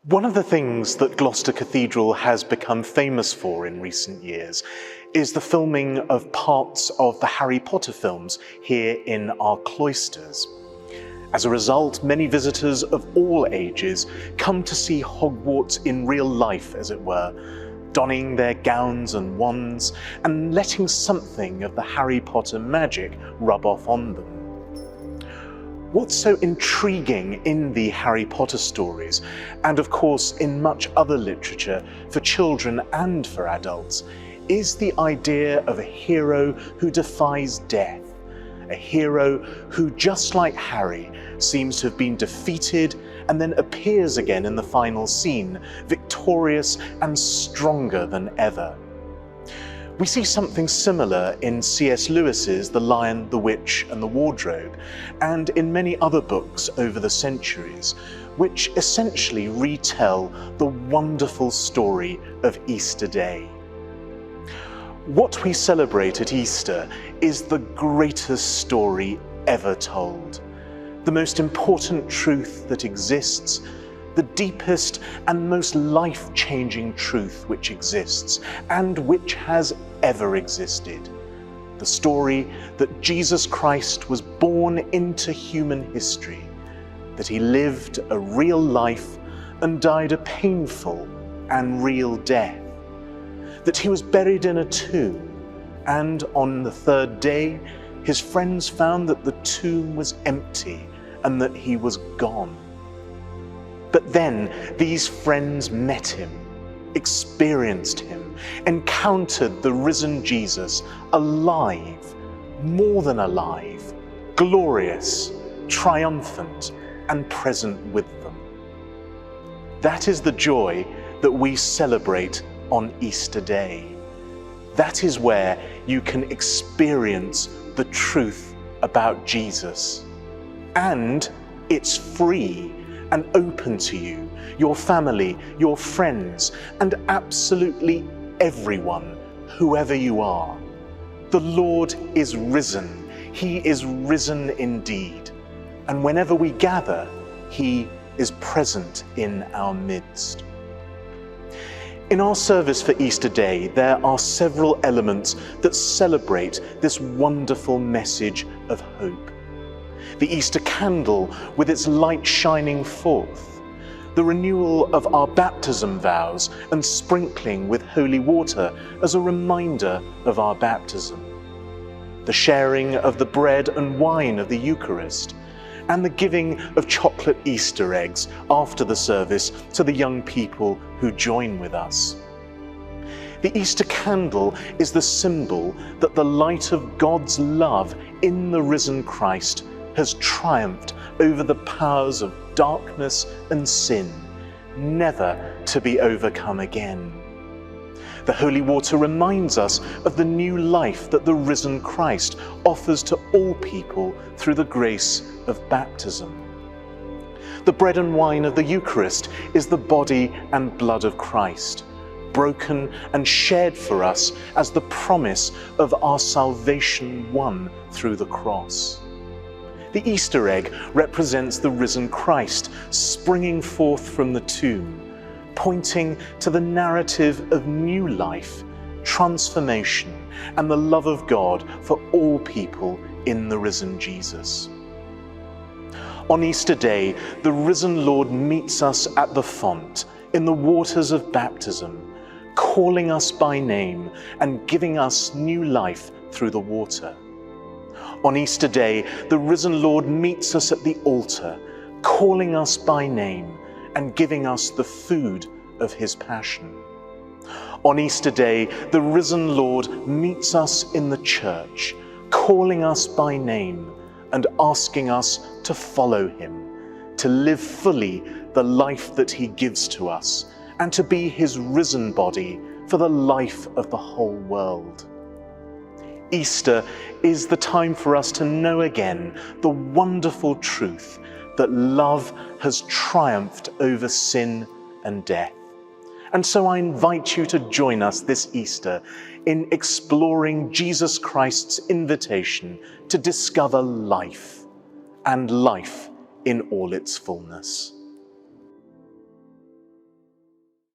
One of the things that Gloucester Cathedral has become famous for in recent years is the filming of parts of the Harry Potter films here in our cloisters. As a result, many visitors of all ages come to see Hogwarts in real life, as it were, donning their gowns and wands and letting something of the Harry Potter magic rub off on them. What's so intriguing in the Harry Potter stories, and of course in much other literature for children and for adults, is the idea of a hero who defies death. A hero who, just like Harry, seems to have been defeated and then appears again in the final scene, victorious and stronger than ever. We see something similar in C.S. Lewis's The Lion, the Witch and the Wardrobe, and in many other books over the centuries, which essentially retell the wonderful story of Easter Day. What we celebrate at Easter is the greatest story ever told, the most important truth that exists, the deepest and most life-changing truth which exists and which has ever existed. The story that Jesus Christ was born into human history, that he lived a real life and died a painful and real death, that he was buried in a tomb, and on the third day, his friends found that the tomb was empty and that he was gone. But then these friends met him, experienced him, encountered the risen Jesus, alive, more than alive, glorious, triumphant, and present with them. That is the joy that we celebrate on Easter Day. That is where you can experience the truth about Jesus. And it's free and open to you, your family, your friends, and absolutely everyone, whoever you are. The Lord is risen. He is risen indeed. And whenever we gather, he is present in our midst. In our service for Easter Day, there are several elements that celebrate this wonderful message of hope. The Easter candle with its light shining forth, the renewal of our baptism vows and sprinkling with holy water as a reminder of our baptism, the sharing of the bread and wine of the Eucharist, and the giving of chocolate Easter eggs after the service to the young people who join with us. The Easter candle is the symbol that the light of God's love in the risen Christ has triumphed over the powers of darkness and sin, never to be overcome again. The holy water reminds us of the new life that the risen Christ offers to all people through the grace of baptism. The bread and wine of the Eucharist is the body and blood of Christ, broken and shed for us as the promise of our salvation won through the cross. The Easter egg represents the risen Christ springing forth from the tomb, pointing to the narrative of new life, transformation, and the love of God for all people in the risen Jesus. On Easter Day, the risen Lord meets us at the font in the waters of baptism, calling us by name and giving us new life through the water. On Easter Day, the risen Lord meets us at the altar, calling us by name and giving us the food of his passion. On Easter Day, the risen Lord meets us in the church, calling us by name and asking us to follow him, to live fully the life that he gives to us, and to be his risen body for the life of the whole world. Easter is the time for us to know again the wonderful truth that love has triumphed over sin and death. And so I invite you to join us this Easter in exploring Jesus Christ's invitation to discover life, and life in all its fullness.